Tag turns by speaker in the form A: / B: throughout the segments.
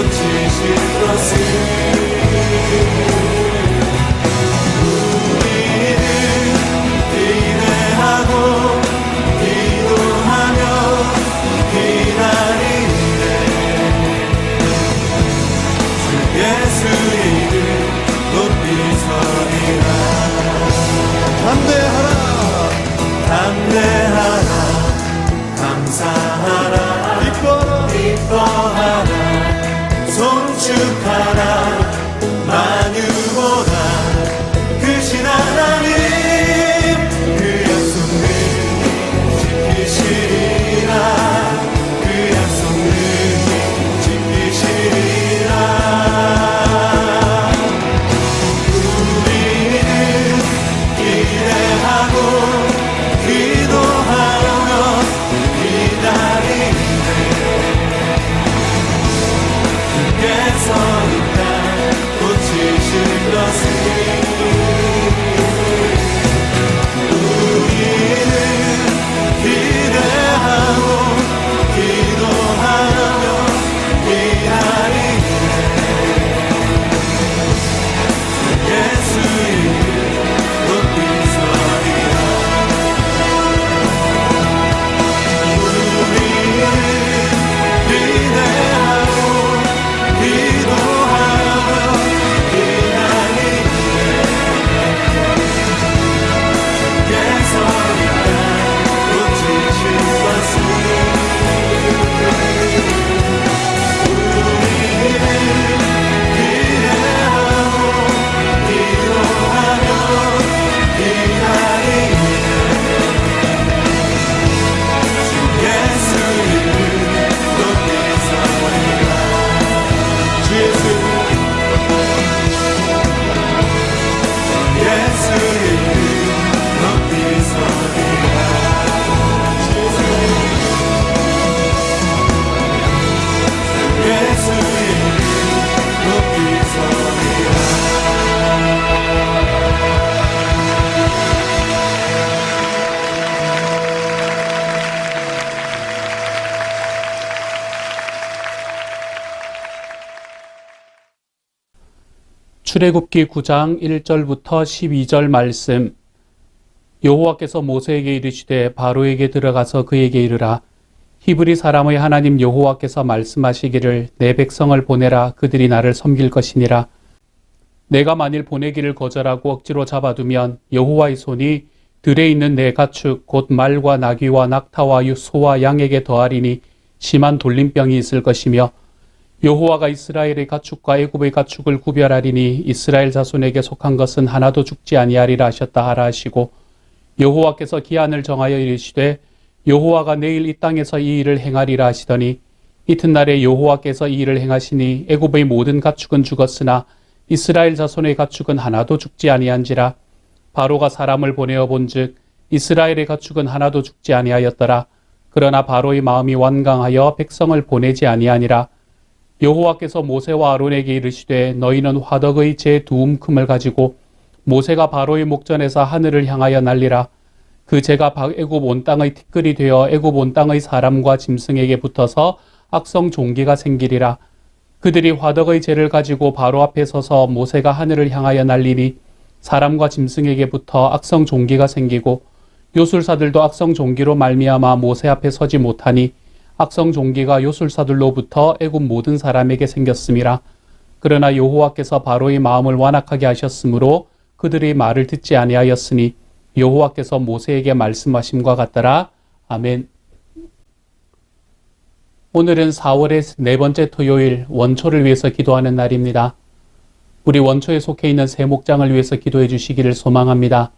A: 고치실 것을 담대하라 감사하라 기뻐하라 송축하라 만유보다 크신 하나님 그 약속을 지키시리라 그 약속을 지키시리라 우리는 기대하고 기도하며 기다리네 주께서 이 땅 고치실 것을 우리는 기대하고 기도하며 기다리네 예수의 이름 높이 서리라
B: 출애굽기 9장 1절부터 12절 말씀. 여호와께서 모세에게 이르시되 바로에게 들어가서 그에게 이르라. 히브리 사람의 하나님 여호와께서 말씀하시기를 내 백성을 보내라. 그들이 나를 섬길 것이니라. 내가 만일 보내기를 거절하고 억지로 잡아두면 여호와의 손이 들에 있는 내 가축 곧 말과 나귀와 낙타와 소와 양에게 더하리니 심한 돌림병이 있을 것이며 여호와가 이스라엘의 가축과 애굽의 가축을 구별하리니 이스라엘 자손에게 속한 것은 하나도 죽지 아니하리라 하셨다 하라 하시고 여호와께서 기한을 정하여 이르시되 여호와가 내일 이 땅에서 이 일을 행하리라 하시더니 이튿날에 여호와께서 이 일을 행하시니 애굽의 모든 가축은 죽었으나 이스라엘 자손의 가축은 하나도 죽지 아니한지라. 바로가 사람을 보내어 본즉 이스라엘의 가축은 하나도 죽지 아니하였더라. 그러나 바로의 마음이 완강하여 백성을 보내지 아니하니라. 여호와께서 모세와 아론에게 이르시되 너희는 화덕의 제 두 움큼을 가지고 모세가 바로의 목전에서 하늘을 향하여 날리라. 그 재가 애굽 온 땅의 티끌이 되어 애굽 온 땅의 사람과 짐승에게 붙어서 악성 종기가 생기리라. 그들이 화덕의 재를 가지고 바로 앞에 서서 모세가 하늘을 향하여 날리니 사람과 짐승에게 붙어 악성 종기가 생기고 요술사들도 악성 종기로 말미암아 모세 앞에 서지 못하니 악성 종기가 요술사들로부터 애굽 모든 사람에게 생겼음이라. 그러나 여호와께서 바로의 마음을 완악하게 하셨으므로 그들의 말을 듣지 아니하였으니 여호와께서 모세에게 말씀하심과 같더라. 아멘. 오늘은 4월의 네 번째 토요일 원초를 위해서 기도하는 날입니다. 우리 원초에 속해 있는 새 목장을 위해서 기도해 주시기를 소망합니다.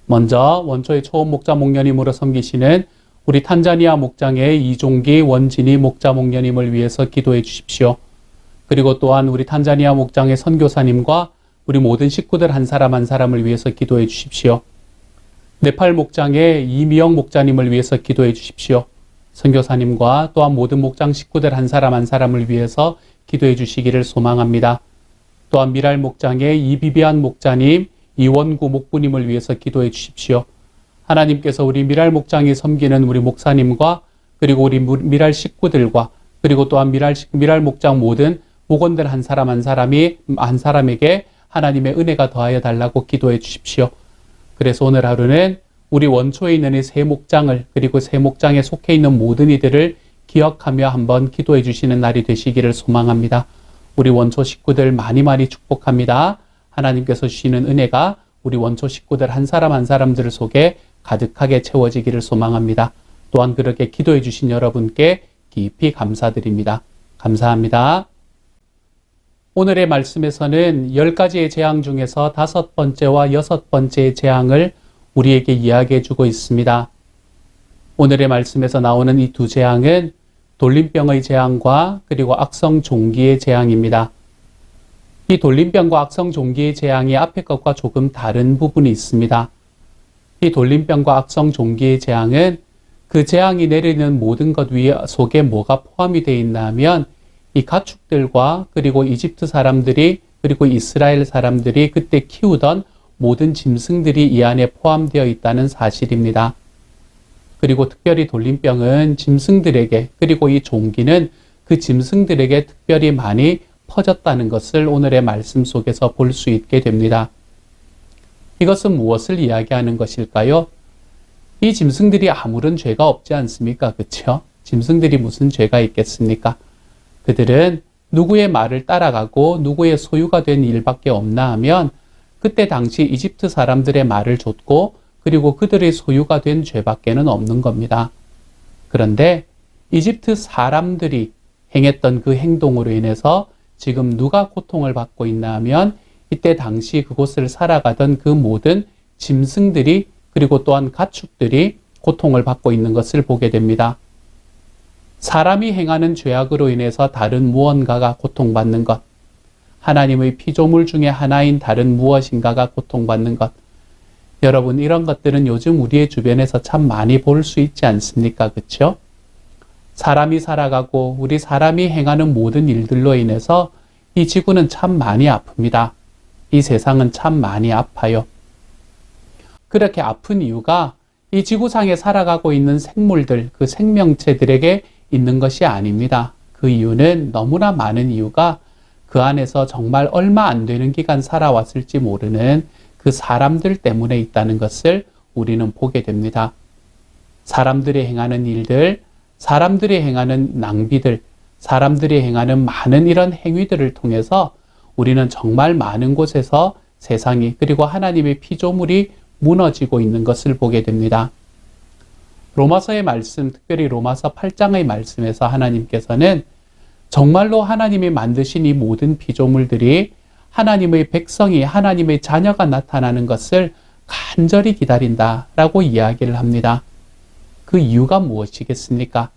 B: 먼저 원초의 초원 목자 목녀님으로 섬기시는 우리 탄자니아 목장의 이종기 원진이 목자 목녀님을 위해서 기도해 주십시오. 그리고 또한 우리 탄자니아 목장의 선교사님과 우리 모든 식구들 한 사람 한 사람을 위해서 기도해 주십시오. 네팔 목장의 이미영 목자님을 위해서 기도해 주십시오. 선교사님과 또한 모든 목장 식구들 한 사람 한 사람을 위해서 기도해 주시기를 소망합니다. 또한 미랄 목장의 이비비안 목자님, 이원구 목부님을 위해서 기도해 주십시오. 하나님께서 우리 미랄 목장이 섬기는 우리 목사님과 그리고 우리 미랄 식구들과 그리고 또한 미랄 목장 모든 복원들 한 사람 한 사람에게 하나님의 은혜가 더하여 달라고 기도해 주십시오. 그래서 오늘 하루는 우리 원초에 있는 이 세 목장을 그리고 세 목장에 속해 있는 모든 이들을 기억하며 한번 기도해 주시는 날이 되시기를 소망합니다. 우리 원초 식구들 많이 축복합니다. 하나님께서 주시는 은혜가 우리 원초 식구들 한 사람 한 사람들 속에 가득하게 채워지기를 소망합니다. 또한 그렇게 기도해 주신 여러분께 깊이 감사드립니다. 감사합니다. 오늘의 말씀에서는 10가지의 재앙 중에서 5번째와 6번째의 재앙을 우리에게 이야기해 주고 있습니다. 오늘의 말씀에서 나오는 이 두 재앙은 돌림병의 재앙과 그리고 악성 종기의 재앙입니다. 이 돌림병과 악성 종기의 재앙이 앞의 것과 조금 다른 부분이 있습니다. 이 돌림병과 악성 종기의 재앙은 그 재앙이 내리는 모든 것 속에 뭐가 포함이 되어 있나 하면 이 가축들과 그리고 이집트 사람들이 그리고 이스라엘 사람들이 그때 키우던 모든 짐승들이 이 안에 포함되어 있다는 사실입니다. 그리고 특별히 돌림병은 짐승들에게 그리고 이 종기는 그 짐승들에게 특별히 많이 퍼졌다는 것을 오늘의 말씀 속에서 볼 수 있게 됩니다. 이것은 무엇을 이야기하는 것일까요? 이 짐승들이 아무런 죄가 없지 않습니까? 그렇죠? 짐승들이 무슨 죄가 있겠습니까? 그들은 누구의 말을 따라가고 누구의 소유가 된 일밖에 없나 하면 그때 당시 이집트 사람들의 말을 좇고 그리고 그들의 소유가 된 죄밖에는 없는 겁니다. 그런데 이집트 사람들이 행했던 그 행동으로 인해서 지금 누가 고통을 받고 있나 하면 이때 당시 그곳을 살아가던 그 모든 짐승들이 그리고 또한 가축들이 고통을 받고 있는 것을 보게 됩니다. 사람이 행하는 죄악으로 인해서 다른 무언가가 고통받는 것, 하나님의 피조물 중에 하나인 다른 무엇인가가 고통받는 것, 여러분 이런 것들은 요즘 우리의 주변에서 참 많이 볼 수 있지 않습니까? 그렇죠? 사람이 살아가고 우리 사람이 행하는 모든 일들로 인해서 이 지구는 참 많이 아픕니다. 이 세상은 참 많이 아파요. 그렇게 아픈 이유가 이 지구상에 살아가고 있는 생물들, 그 생명체들에게 있는 것이 아닙니다. 그 이유는 너무나 많은 이유가 그 안에서 정말 얼마 안 되는 기간 살아왔을지 모르는 그 사람들 때문에 있다는 것을 우리는 보게 됩니다. 사람들이 행하는 일들, 사람들이 행하는 낭비들, 사람들이 행하는 많은 이런 행위들을 통해서 우리는 정말 많은 곳에서 세상이 그리고 하나님의 피조물이 무너지고 있는 것을 보게 됩니다. 로마서의 말씀, 특별히 로마서 8장의 말씀에서 하나님께서는 정말로 하나님이 만드신 이 모든 피조물들이 하나님의 백성이 하나님의 자녀가 나타나는 것을 간절히 기다린다라고 이야기를 합니다. 그 이유가 무엇이겠습니까?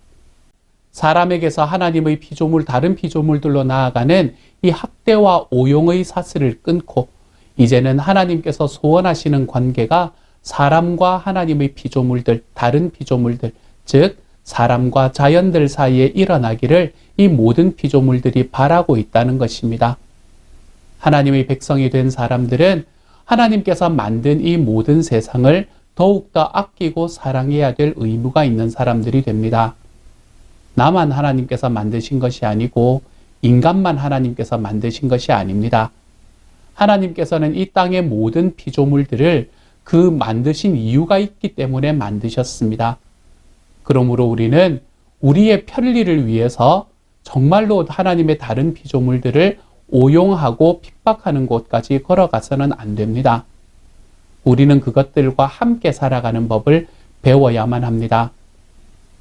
B: 사람에게서 하나님의 피조물, 다른 피조물들로 나아가는 이 학대와 오용의 사슬을 끊고 이제는 하나님께서 소원하시는 관계가 사람과 하나님의 피조물들, 다른 피조물들, 즉 사람과 자연들 사이에 일어나기를 이 모든 피조물들이 바라고 있다는 것입니다. 하나님의 백성이 된 사람들은 하나님께서 만든 이 모든 세상을 더욱더 아끼고 사랑해야 될 의무가 있는 사람들이 됩니다. 나만 하나님께서 만드신 것이 아니고 인간만 하나님께서 만드신 것이 아닙니다. 하나님께서는 이 땅의 모든 피조물들을 그 만드신 이유가 있기 때문에 만드셨습니다. 그러므로 우리는 우리의 편리를 위해서 정말로 하나님의 다른 피조물들을 오용하고 핍박하는 곳까지 걸어가서는 안 됩니다. 우리는 그것들과 함께 살아가는 법을 배워야만 합니다.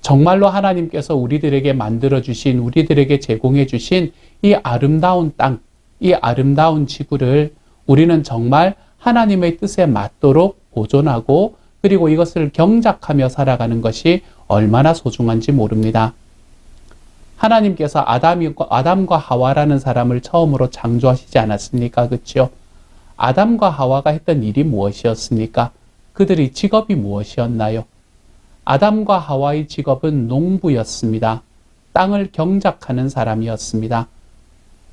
B: 정말로 하나님께서 우리들에게 만들어주신, 우리들에게 제공해주신 이 아름다운 땅, 이 아름다운 지구를 우리는 정말 하나님의 뜻에 맞도록 보존하고 그리고 이것을 경작하며 살아가는 것이 얼마나 소중한지 모릅니다. 하나님께서 아담과 하와라는 사람을 처음으로 창조하시지 않았습니까? 그렇죠? 아담과 하와가 했던 일이 무엇이었습니까? 그들의 직업이 무엇이었나요? 아담과 하와의 직업은 농부였습니다. 땅을 경작하는 사람이었습니다.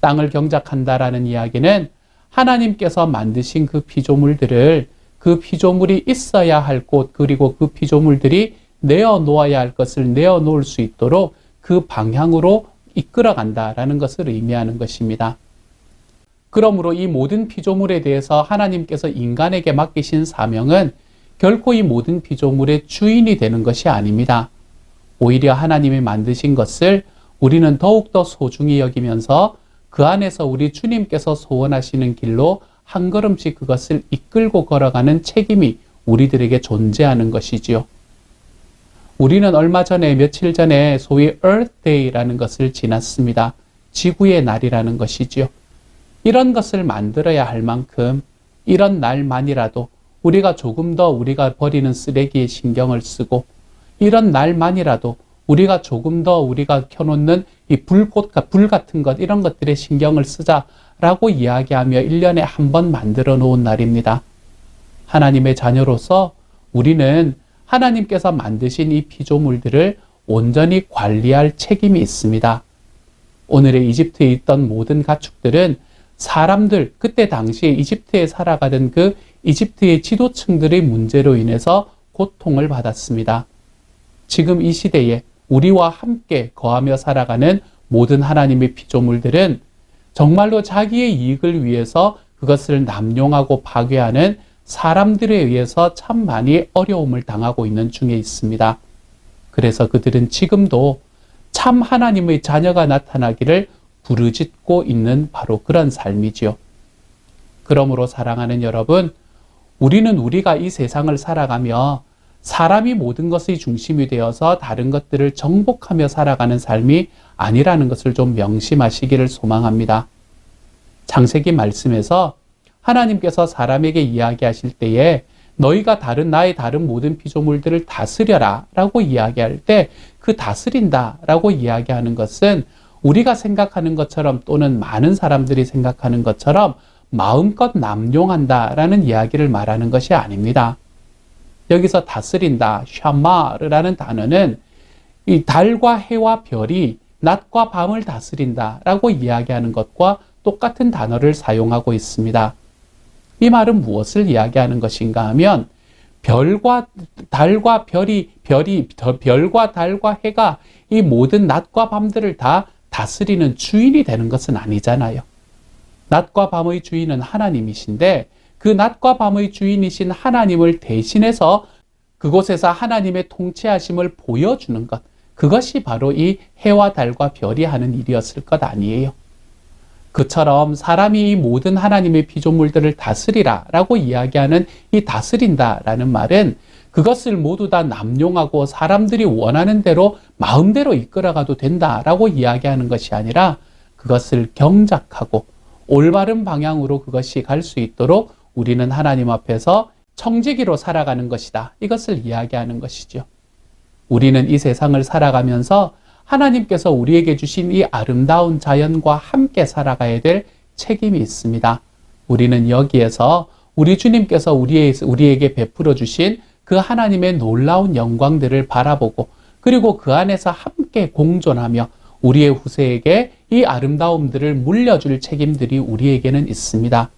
B: 땅을 경작한다라는 이야기는 하나님께서 만드신 그 피조물들을 그 피조물이 있어야 할 곳 그리고 그 피조물들이 내어놓아야 할 것을 내어놓을 수 있도록 그 방향으로 이끌어간다라는 것을 의미하는 것입니다. 그러므로 이 모든 피조물에 대해서 하나님께서 인간에게 맡기신 사명은 결코 이 모든 피조물의 주인이 되는 것이 아닙니다. 오히려 하나님이 만드신 것을 우리는 더욱더 소중히 여기면서 그 안에서 우리 주님께서 소원하시는 길로 한 걸음씩 그것을 이끌고 걸어가는 책임이 우리들에게 존재하는 것이지요. 우리는 얼마 전에 며칠 전에 소위 Earth Day라는 것을 지났습니다. 지구의 날이라는 것이지요. 이런 것을 만들어야 할 만큼 이런 날만이라도 우리가 조금 더 우리가 버리는 쓰레기에 신경을 쓰고 이런 날만이라도 우리가 조금 더 우리가 켜놓는 이 불 같은 것 이런 것들에 신경을 쓰자라고 이야기하며 1년에 한 번 만들어 놓은 날입니다. 하나님의 자녀로서 우리는 하나님께서 만드신 이 피조물들을 온전히 관리할 책임이 있습니다. 오늘의 이집트에 있던 모든 가축들은 사람들, 그때 당시에 이집트에 살아가던 그 이집트의 지도층들의 문제로 인해서 고통을 받았습니다. 지금 이 시대에 우리와 함께 거하며 살아가는 모든 하나님의 피조물들은 정말로 자기의 이익을 위해서 그것을 남용하고 파괴하는 사람들에 의해서 참 많이 어려움을 당하고 있는 중에 있습니다. 그래서 그들은 지금도 참 하나님의 자녀가 나타나기를 부르짖고 있는 바로 그런 삶이지요. 그러므로 사랑하는 여러분, 우리는 우리가 이 세상을 살아가며 사람이 모든 것의 중심이 되어서 다른 것들을 정복하며 살아가는 삶이 아니라는 것을 좀 명심하시기를 소망합니다. 창세기 말씀에서 하나님께서 사람에게 이야기하실 때에 너희가 나의 다른 모든 피조물들을 다스려라 라고 이야기할 때 그 다스린다 라고 이야기하는 것은 우리가 생각하는 것처럼 또는 많은 사람들이 생각하는 것처럼 마음껏 남용한다 라는 이야기를 말하는 것이 아닙니다. 여기서 다스린다, 샤마르라는 단어는 이 달과 해와 별이 낮과 밤을 다스린다 라고 이야기하는 것과 똑같은 단어를 사용하고 있습니다. 이 말은 무엇을 이야기하는 것인가 하면 별과 달과 해가 이 모든 낮과 밤들을 다 다스리는 주인이 되는 것은 아니잖아요. 낮과 밤의 주인은 하나님이신데 그 낮과 밤의 주인이신 하나님을 대신해서 그곳에서 하나님의 통치하심을 보여주는 것, 그것이 바로 이 해와 달과 별이 하는 일이었을 것 아니에요. 그처럼 사람이 이 모든 하나님의 피조물들을 다스리라 라고 이야기하는 이 다스린다 라는 말은 그것을 모두 다 남용하고 사람들이 원하는 대로 마음대로 이끌어가도 된다라고 이야기하는 것이 아니라 그것을 경작하고 올바른 방향으로 그것이 갈 수 있도록 우리는 하나님 앞에서 청지기로 살아가는 것이다. 이것을 이야기하는 것이죠. 우리는 이 세상을 살아가면서 하나님께서 우리에게 주신 이 아름다운 자연과 함께 살아가야 될 책임이 있습니다. 우리는 여기에서 우리 주님께서 우리에게 베풀어 주신 그 하나님의 놀라운 영광들을 바라보고 그리고 그 안에서 함께 공존하며 우리의 후세에게 이 아름다움들을 물려줄 책임들이 우리에게는 있습니다.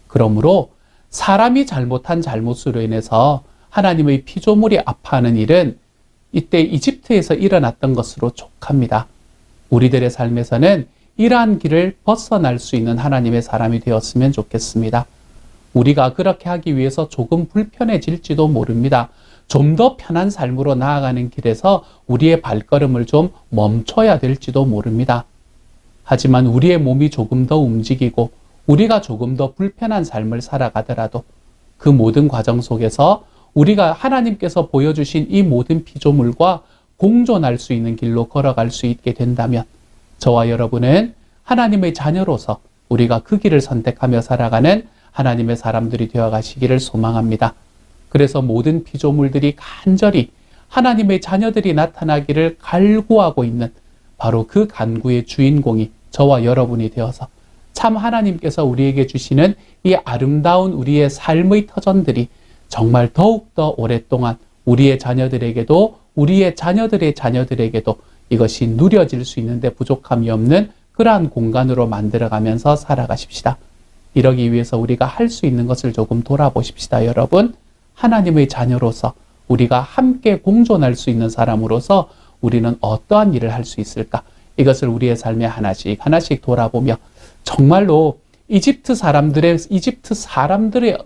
B: 그러므로 사람이 잘못한 잘못으로 인해서 하나님의 피조물이 아파하는 일은 이때 이집트에서 일어났던 것으로 족합니다. 우리들의 삶에서는 이러한 길을 벗어날 수 있는 하나님의 사람이 되었으면 좋겠습니다. 우리가 그렇게 하기 위해서 조금 불편해질지도 모릅니다. 좀 더 편한 삶으로 나아가는 길에서 우리의 발걸음을 좀 멈춰야 될지도 모릅니다. 하지만 우리의 몸이 조금 더 움직이고 우리가 조금 더 불편한 삶을 살아가더라도 그 모든 과정 속에서 우리가 하나님께서 보여주신 이 모든 피조물과 공존할 수 있는 길로 걸어갈 수 있게 된다면 저와 여러분은 하나님의 자녀로서 우리가 그 길을 선택하며 살아가는 하나님의 사람들이 되어 가시기를 소망합니다. 그래서 모든 피조물들이 간절히 하나님의 자녀들이 나타나기를 갈구하고 있는 바로 그 간구의 주인공이 저와 여러분이 되어서 참 하나님께서 우리에게 주시는 이 아름다운 우리의 삶의 터전들이 정말 더욱더 오랫동안 우리의 자녀들에게도 우리의 자녀들의 자녀들에게도 이것이 누려질 수 있는데 부족함이 없는 그러한 공간으로 만들어가면서 살아가십시다. 이러기 위해서 우리가 할 수 있는 것을 조금 돌아보십시다. 여러분, 하나님의 자녀로서 우리가 함께 공존할 수 있는 사람으로서 우리는 어떠한 일을 할 수 있을까? 이것을 우리의 삶에 하나씩 하나씩 돌아보며 정말로 이집트 사람들의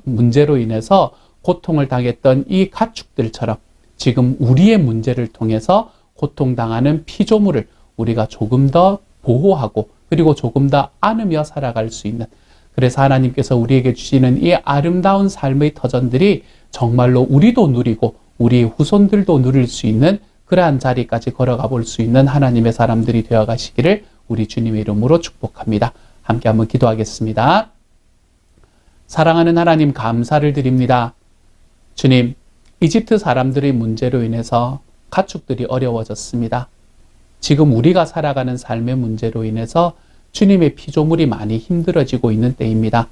B: 문제로 인해서 고통을 당했던 이 가축들처럼 지금 우리의 문제를 통해서 고통당하는 피조물을 우리가 조금 더 보호하고 그리고 조금 더 안으며 살아갈 수 있는, 그래서 하나님께서 우리에게 주시는 이 아름다운 삶의 터전들이 정말로 우리도 누리고 우리의 후손들도 누릴 수 있는 그러한 자리까지 걸어가 볼 수 있는 하나님의 사람들이 되어 가시기를 우리 주님의 이름으로 축복합니다. 함께 한번 기도하겠습니다. 사랑하는 하나님, 감사를 드립니다. 주님, 이집트 사람들의 문제로 인해서 가축들이 어려워졌습니다. 지금 우리가 살아가는 삶의 문제로 인해서 주님의 피조물이 많이 힘들어지고 있는 때입니다.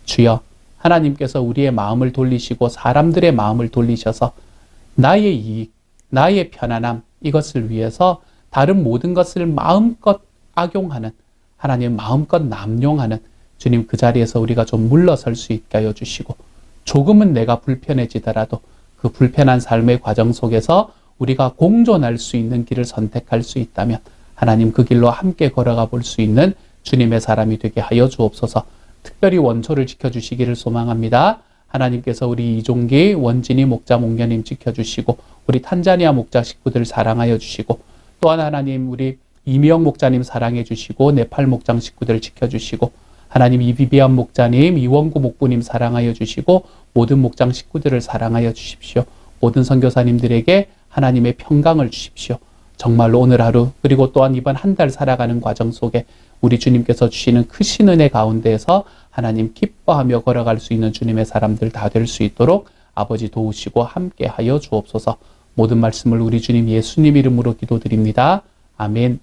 B: 주여, 하나님께서 우리의 마음을 돌리시고 사람들의 마음을 돌리셔서 나의 이익, 나의 편안함, 이것을 위해서 다른 모든 것을 마음껏 악용하는, 하나님 마음껏 남용하는 주님, 그 자리에서 우리가 좀 물러설 수 있게 하여 주시고, 조금은 내가 불편해지더라도 그 불편한 삶의 과정 속에서 우리가 공존할 수 있는 길을 선택할 수 있다면 하나님 그 길로 함께 걸어가 볼 수 있는 주님의 사람이 되게 하여 주옵소서. 특별히 원초를 지켜주시기를 소망합니다. 하나님께서 우리 이종기, 원진이 목자, 목녀님 지켜주시고 우리 탄자니아 목자 식구들 사랑하여 주시고, 또한 하나님 우리 이미영 목자님 사랑해 주시고 네팔 목장 식구들 지켜주시고, 하나님 이비비안 목자님, 이원구 목부님 사랑하여 주시고 모든 목장 식구들을 사랑하여 주십시오. 모든 선교사님들에게 하나님의 평강을 주십시오. 정말로 오늘 하루 그리고 또한 이번 한 달 살아가는 과정 속에 우리 주님께서 주시는 크신 은혜 가운데에서 하나님 기뻐하며 걸어갈 수 있는 주님의 사람들 다 될 수 있도록 아버지 도우시고 함께하여 주옵소서. 모든 말씀을 우리 주님 예수님 이름으로 기도드립니다. 아멘.